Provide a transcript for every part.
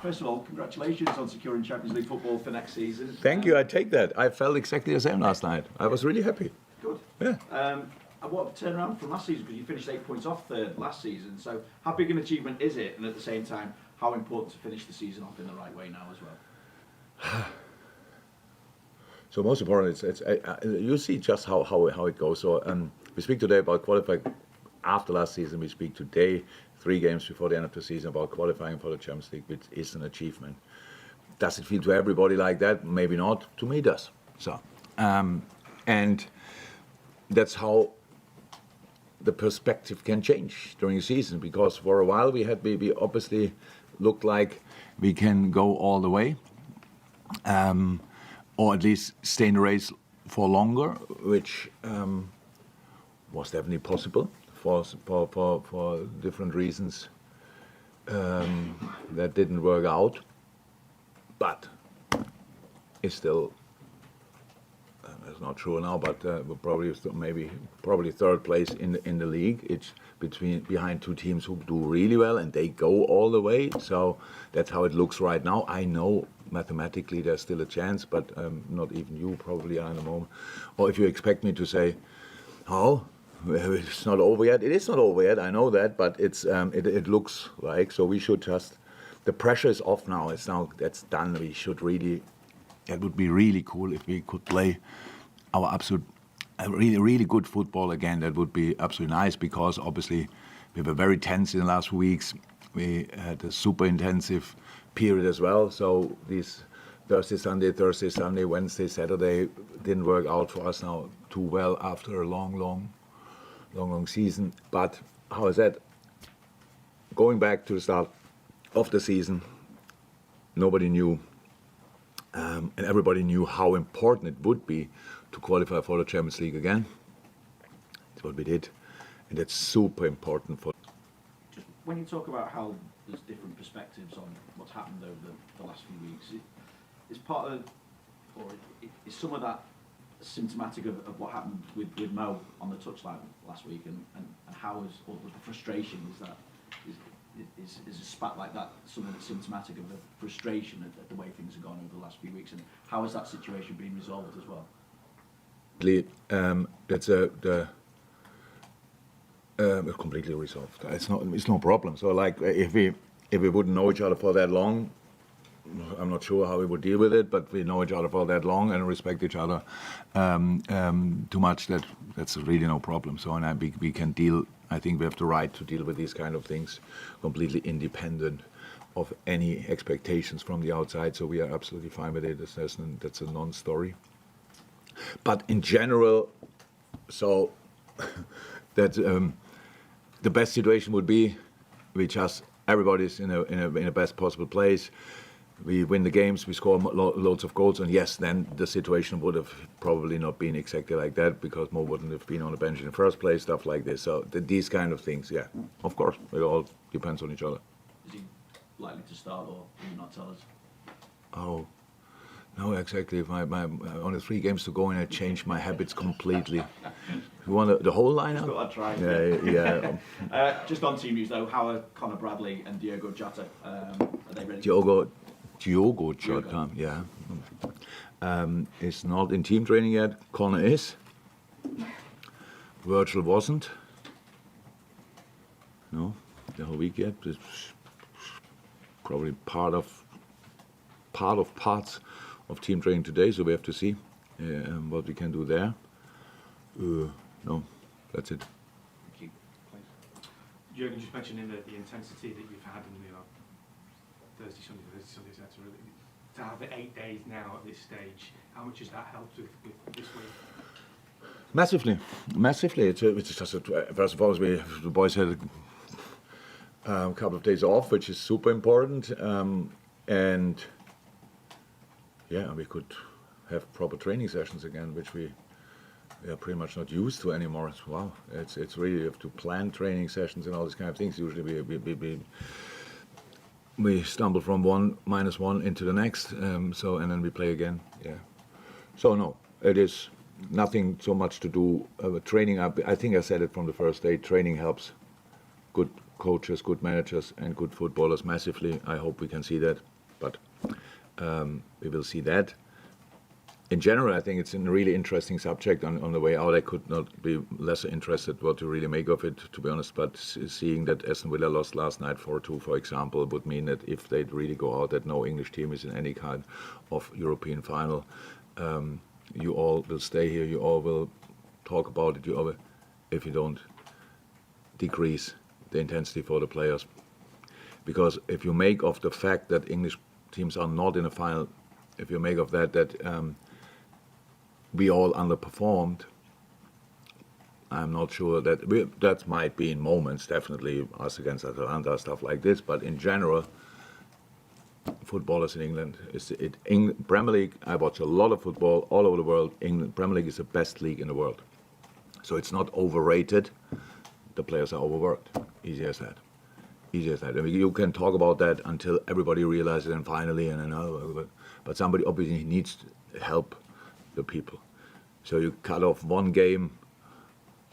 First of all, congratulations on securing Champions League football for next season. Thank you, I take that. I felt exactly the same last night. I was really happy. Good. Yeah. And what turnaround from last season, because you finished 8 points off third last season. So how big an achievement is it? And at the same time, how important to finish the season off in the right way now as well? So most important, you see just how it goes. So we speak today about qualifying after last season. We speak today, 3 games before the end of the season, about qualifying for the Champions League, which is an achievement. Does it feel to everybody like that? Maybe not. To me, it does. So, and that's how the perspective can change during the season, because for a while we obviously looked like we can go all the way, or at least stay in the race for longer, which was definitely possible for different reasons that didn't work out, but it's still. It's not true now, but we're probably third place in the league. It's behind 2 teams who do really well and they go all the way. So that's how it looks right now. I know mathematically there's still a chance, but not even you probably are in the moment. Or if you expect me to say, "Oh, it's not over yet," it is not over yet. I know that, but it looks like so. We should just. The pressure is off now. That's done. We should really. It would be really cool if we could play our really good football again. That would be absolutely nice, because obviously we were very tense in the last weeks. We had a super intensive period as well. So these Thursday, Sunday, Wednesday, Saturday didn't work out for us now too well after a long season. But how is that? Going back to the start of the season, nobody knew. And everybody knew how important it would be to qualify for the Champions League again. That's what we did, and that's super important for. Just when you talk about how there's different perspectives on what's happened over the last few weeks, is part of, or is some of that symptomatic of what happened with Mo on the touchline last week, and how is, or the frustration is that. Is a spat like that something that's symptomatic of the frustration at the way things have gone over the last few weeks, and how has that situation been resolved as well? That's completely resolved. It's no problem. So like if we wouldn't know each other for that long, I'm not sure how we would deal with it. But we know each other for that long and respect each other too much. That's really no problem. So we can deal. I think we have the right to deal with these kind of things completely independent of any expectations from the outside. So we are absolutely fine with it. That's a non-story. But in general, so that the best situation would be everybody's in a best possible place. We win the games, we score loads of goals, and yes, then the situation would have probably not been exactly like that, because Mo wouldn't have been on the bench in the first place, stuff like this. So these kind of things, yeah, of course, it all depends on each other. Is he likely to start, or will you not tell us? Oh, no, exactly. My only 3 games to go, and I changed my habits completely. You want the whole lineup? Just thought I'd try. Yeah. Just on team news though, how are Conor Bradley and Diogo Jota? Are they ready? Diogo Jota, yeah. Is not in team training yet. Conor is. Virgil wasn't. No, the whole week yet. It's probably part of parts of team training today, so we have to see what we can do there. No, that's it. Thank you. Jurgen just mentioned in the intensity that you've had in Thursday, Sunday, Saturday. To have it 8 days now at this stage, how much has that helped with this week? Massively. It's just first of all, the boys had a couple of days off, which is super important, and yeah, we could have proper training sessions again, which we are pretty much not used to anymore. Wow, it's really, you have to plan training sessions and all these kind of things. Usually we stumble from -1 into the next, and then we play again. Yeah. So no, it is nothing so much to do with training up. I think I said it from the first day. Training helps. Good coaches, good managers, and good footballers massively. I hope we can see that, but we will see that. In general, I think it's a really interesting subject. On the way out, I could not be less interested what to really make of it, to be honest. But seeing that Aston Villa lost last night 4-2, for example, would mean that if they'd really go out, that no English team is in any kind of European final. You all will stay here. You all will talk about it. If you don't decrease the intensity for the players, because if you make of the fact that English teams are not in a final, if you make of that we all underperformed, I'm not sure that might be in moments, definitely us against Atalanta, stuff like this, but in general, footballers in England, Premier League, I watch a lot of football all over the world. England, Premier League is the best league in the world. So it's not overrated, the players are overworked, easy as that. Easy as that. I mean, you can talk about that until everybody realizes and finally, but somebody obviously needs to help the people. So you cut off one game,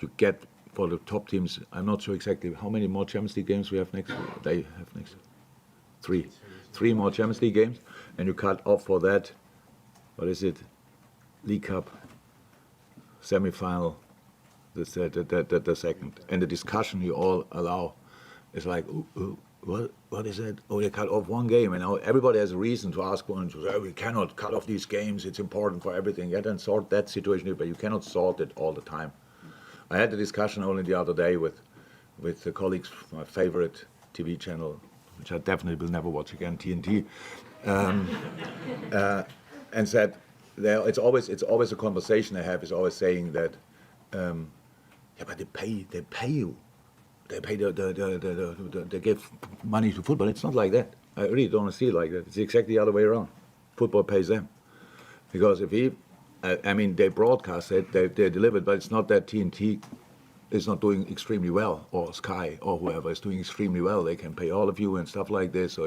you get for the top teams, I'm not sure exactly how many more Champions League games we have next. They have next 3 more Champions League games, and you cut off for that. What is it? League Cup, semi-final, the second, and the discussion you all allow is like, what is it? Oh, they cut off one game, and now everybody has a reason to ask one to say, we cannot cut off these games. It's important for everything. You can sort that situation, but you cannot sort it all the time. I had a discussion only the other day with the colleagues from my favorite TV channel, which I definitely will never watch again, TNT, and said, it's always a conversation I have. Is always saying that, yeah, but they pay you. They pay they give money to football. It's not like that. I really don't see it like that. It's exactly the other way around. Football pays them. Because if they broadcast it, they deliver it, but it's not that TNT is not doing extremely well, or Sky, or whoever is doing extremely well. They can pay all of you and stuff like this, so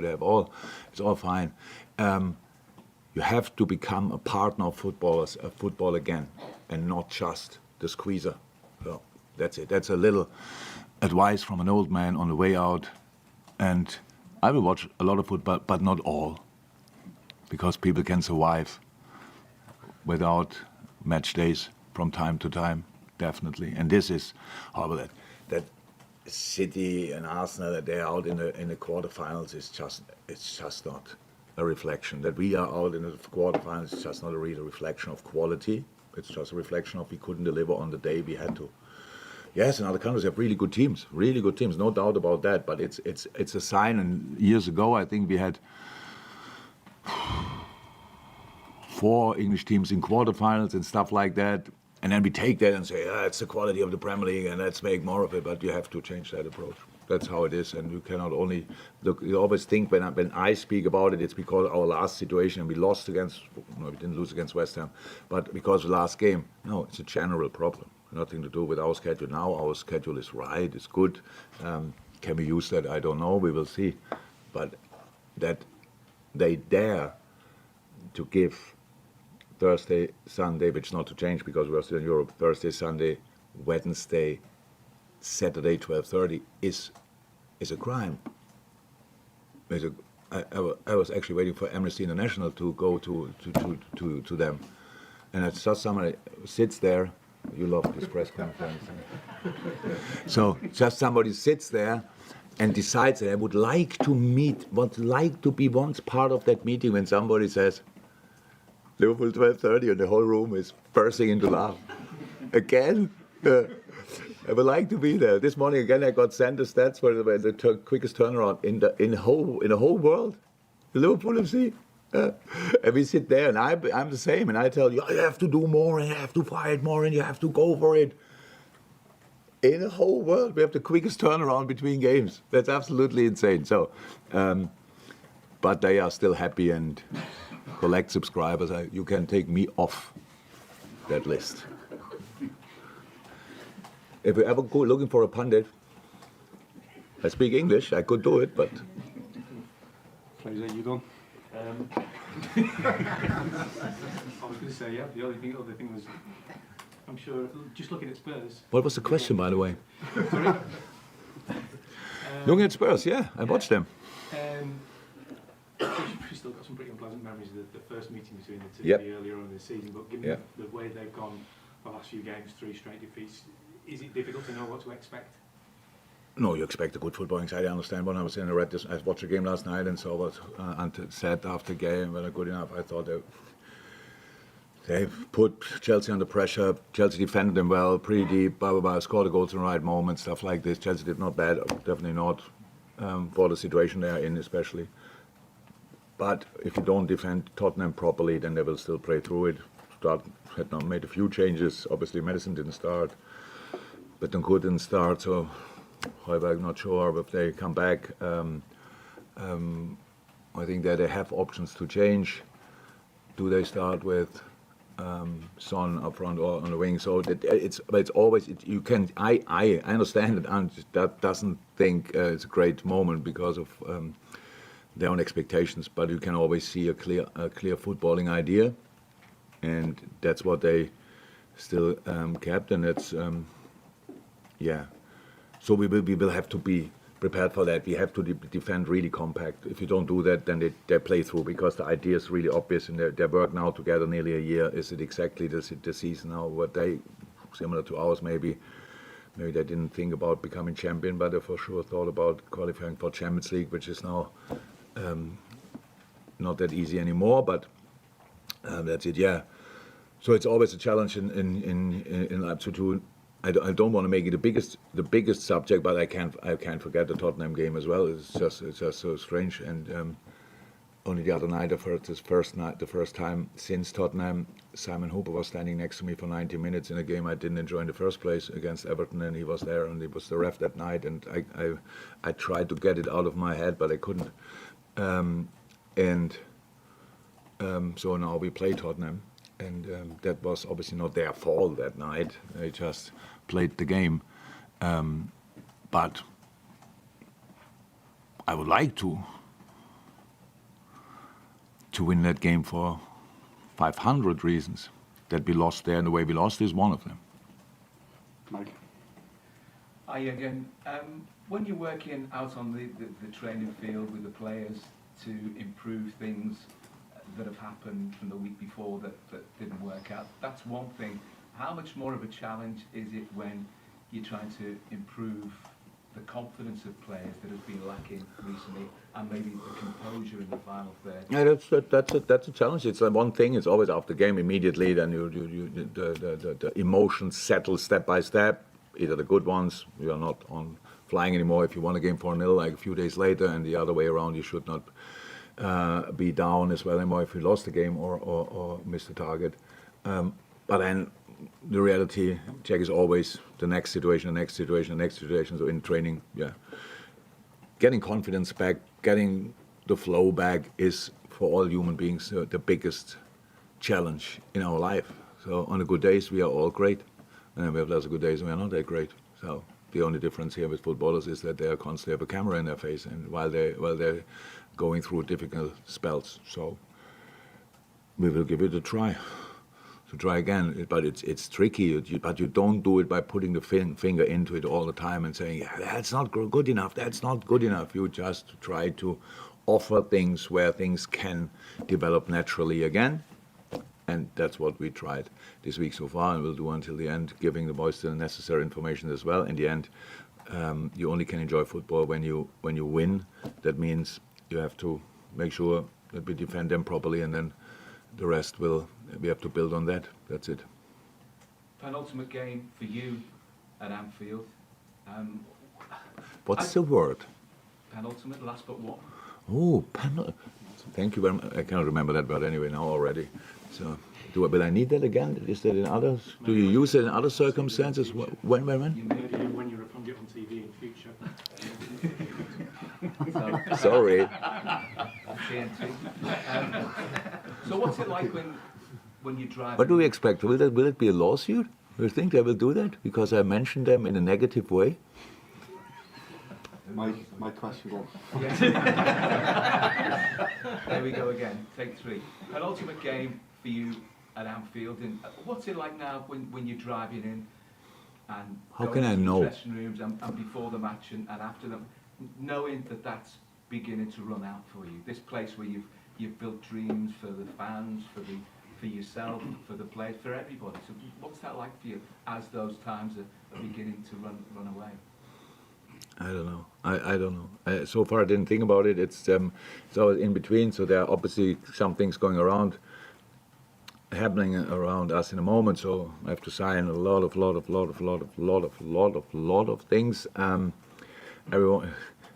it's all fine. You have to become a partner of footballers, football again, and not just the squeezer. So that's it. That's a little advice from an old man on the way out. And I will watch a lot of football, but not all, because people can survive without match days from time to time, definitely. And this is horrible. That City and Arsenal, that they're out in the quarterfinals, it's just not a reflection. That we are out in the quarterfinals is just not a real reflection of quality. It's just a reflection of we couldn't deliver on the day we had to. Yes, in other countries have really good teams, no doubt about that. But it's a sign. And years ago, I think we had 4 English teams in quarterfinals and stuff like that. And then we take that and say, it's the quality of the Premier League, and let's make more of it. But you have to change that approach. That's how it is. And you cannot only look. You always think when I speak about it, it's because our last situation, and we didn't lose against West Ham, but because of the last game. No, it's a general problem. Nothing to do with our schedule now. Our schedule is right, it's good. Can we use that? I don't know, we will see. But that they dare to give Thursday, Sunday, which is not to change because we're still in Europe, Thursday, Sunday, Wednesday, Saturday, 12:30 is a crime. I was actually waiting for Amnesty International to go to them. And it's just somebody sits there. You love this press conference. So just somebody sits there and decides that I would like to be once part of that meeting when somebody says, Liverpool 12:30, and the whole room is bursting into laugh. Again? I would like to be there. This morning again I got sent the stats for the quickest turnaround in the whole world. Liverpool FC. And we sit there, and I'm the same, and I tell you, you have to do more, and you have to fight more, and you have to go for it. In the whole world, we have the quickest turnaround between games. That's absolutely insane. So, but they are still happy and collect subscribers. You can take me off that list. If you ever go looking for a pundit, I speak English, I could do it, but... Pleasure, you done? I was going to say, yeah, the other thing was, I'm sure, just looking at Spurs. What was the question, by the way? Sorry? Looking at Spurs, I watched them. We've still got some pretty unpleasant memories of the first meeting between the two earlier on in the season, but given the way they've gone the last few games, 3 straight defeats, is it difficult to know what to expect? No, you expect a good footballing side. I understand. When I was in the Red, I watched the game last night and saw what Ante said after the game. When good enough, I thought they've put Chelsea under pressure. Chelsea defended them well, pretty deep, blah, blah, blah, scored the goals in the right moment, stuff like this. Chelsea did not bad, definitely not for the situation they are in, especially. But if you don't defend Tottenham properly, then they will still play through it. Had not made a few changes. Obviously, Madison didn't start. Betancourt didn't start, so I'm not sure if they come back. I think that they have options to change. Do they start with Son up front or on the wing? So it's always you can. I understand it, and that doesn't think it's a great moment because of their own expectations. But you can always see a clear footballing idea, and that's what they still kept, and it's So we will have to be prepared for that. We have to defend really compact. If you don't do that, then they play through because the idea is really obvious, and they work now together nearly a year. Is it exactly the season now? What they similar to ours maybe they didn't think about becoming champion, but they for sure thought about qualifying for Champions League, which is now not that easy anymore. But that's it. Yeah. So it's always a challenge in Leipzig to. I don't want to make it the biggest subject, but I can't forget the Tottenham game as well. It's just so strange. And only the other night, the first time since Tottenham, Simon Hooper was standing next to me for 90 minutes in a game I didn't enjoy in the first place against Everton, and he was there, and he was the ref that night. And I tried to get it out of my head, but I couldn't. So now we play Tottenham. And that was obviously not their fault that night. They just played the game. But I would like to win that game for 500 reasons. That we lost there and the way we lost is one of them. Mike? Hi again. When you're working out on the training field with the players to improve things that have happened from the week before that didn't work out, that's one thing. How much more of a challenge is it when you're trying to improve the confidence of players that has been lacking recently, and maybe the composure in the final third? Yeah, that's a challenge. It's one thing. It's always after game immediately. Then the emotions settle step by step. Either the good ones, you are not on flying anymore. If you won a game 4-0, like a few days later, and the other way around, you should not be down as well anymore if you lost the game or missed the target. But then the reality check is always the next situation. So in training, getting confidence back, getting the flow back is for all human beings the biggest challenge in our life. So on the good days we are all great, and we have lots of good days and we are not that great. So the only difference here with footballers is that they are constantly have a camera in their face, and while they're going through difficult spells. So we will give it a try. To try again, but it's tricky. But you don't do it by putting the finger into it all the time and saying, that's not good enough, that's not good enough. You just try to offer things where things can develop naturally again. And that's what we tried this week so far, and we'll do until the end, giving the boys the necessary information as well. In the end, you only can enjoy football when you win. That means you have to make sure that we defend them properly, and then the rest we have to build on that. That's it. Penultimate game for you at Anfield. What's the word? Penultimate, last but one. Oh, thank you very much. I cannot remember that word anyway now already. So, will I need that again? Is that in others? Do you use it in other circumstances? When? Maybe when you're a pundit on TV in future. Sorry. TNT. So what's it like when you drive? What do we expect? Will it be a lawsuit? Do you think they will do that because I mentioned them in a negative way? My question goes. There we go again. Take 3. Penultimate game for you at Anfield. And what's it like now when you're driving in and how going can I to the know? dressing rooms and before the match and after them? knowing that that's beginning to run out for you? This place where you've built dreams for the fans, for yourself, for the players, for everybody. So what's that like for you as those times are beginning to run away? I don't know. I don't know. So far, I didn't think about it. It's so in between. So there are obviously some things going around, happening around us in a moment. So I have to sign a lot of things. Everyone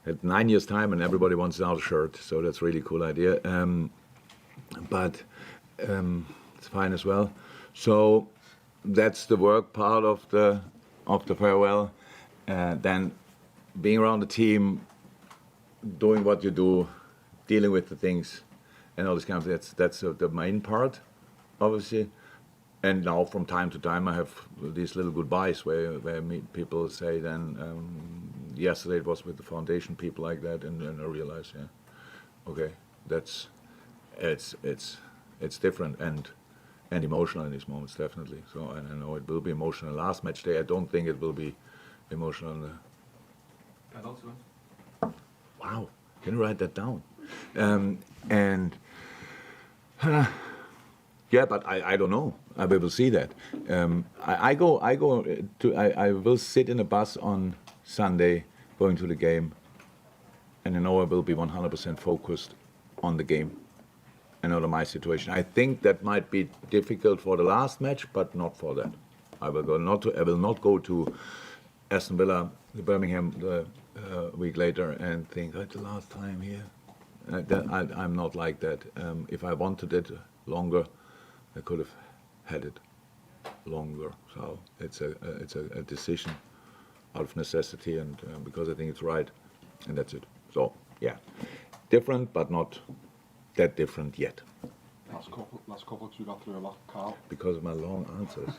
at 9 years time, and everybody wants another shirt. So that's a really cool idea. But it's fine as well. So that's the work part of the farewell. Then being around the team, doing what you do, dealing with the things, and all this kind of thing. That's the main part, obviously. And now from time to time I have these little goodbyes where I meet people, say then, yesterday it was with the foundation, people like that, and I realize, yeah, okay, it's different and emotional in these moments, definitely. So and I know it will be emotional. Last match day, I don't think it will be emotional on the. Wow, can you write that down? Yeah, but I don't know. We will see that. I will sit in a bus on Sunday going to the game, and I know I will be 100% focused on the game and on my situation. I think that might be difficult for the last match, but not for that. I will not go to Aston Villa, Birmingham the week later and think, that's the last time here. I'm not like that. If I wanted it longer, I could have had it longer. So it's a decision out of necessity and because I think it's right, and that's it. So yeah, different, but not that different yet. Last couple you got through a lot, Carl. Because of my long answers.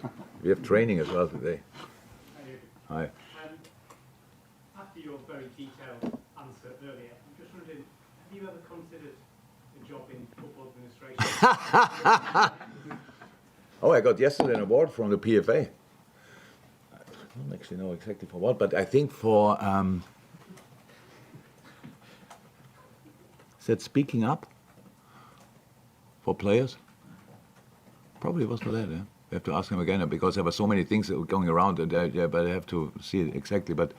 We have training as well today. Hi. After your very detailed answer earlier, I'm just wondering, have you ever considered a job in football administration? Oh, I got yesterday an award from the PFA. I don't actually know exactly for what, but I think for is that speaking up for players? Probably was for that, yeah. We have to ask him again because there were so many things that were going around, and yeah, but I have to see it exactly. But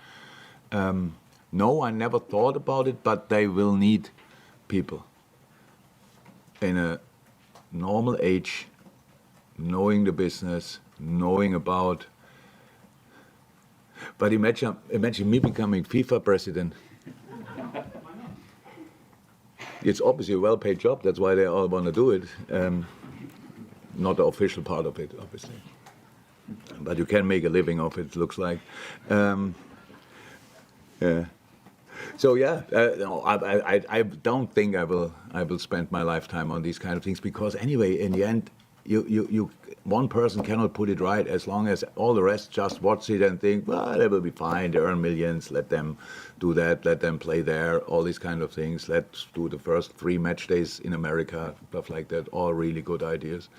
no, I never thought about it. But they will need people in a normal age, knowing the business, knowing about. But imagine me becoming FIFA president. It's obviously a well-paid job. That's why they all want to do it. Not the official part of it, obviously. But you can make a living of it, looks like. Yeah. So yeah, no, I don't think I will spend my lifetime on these kind of things because anyway, in the end, you one person cannot put it right as long as all the rest just watch it and think, well, they will be fine. They earn millions. Let them do that. Let them play there. All these kind of things. Let's do the first 3 match days in America. Stuff like that. All really good ideas.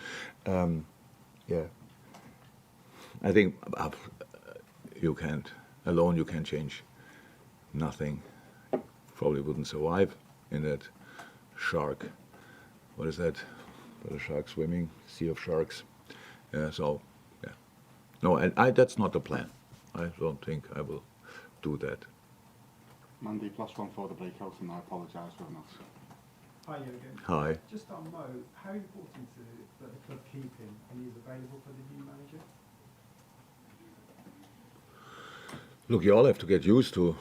Yeah. I think you can't alone. You can change nothing. Probably wouldn't survive in that shark. What is that? For the shark swimming, sea of sharks. So, yeah. No, and that's not the plan. I don't think I will do that. Mandy, +1 for the breakout, and I apologise for that. Hi, Jurgen. Hi. Just on Mo, how important is it that the club keep him and he's available for the new manager? Look, you all have to get used to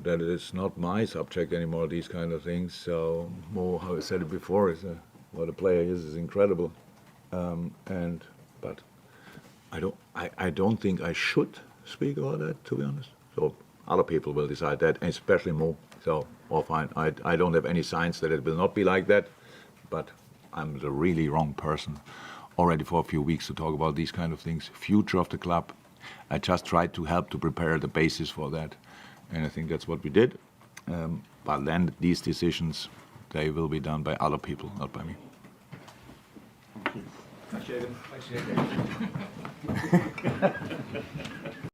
that it's not my subject anymore, these kind of things. So, Mo, how I said it before, is what a player is incredible. But I don't think I should speak about that, to be honest. So other people will decide that, and especially Mo. So all fine. I don't have any signs that it will not be like that, but I'm the really wrong person already for a few weeks to talk about these kind of things. Future of the club. I just tried to help to prepare the basis for that, and I think that's what we did. But then these decisions, they will be done by other people, not by me. Thank you. Thanks, Jurgen. Thanks, Jurgen.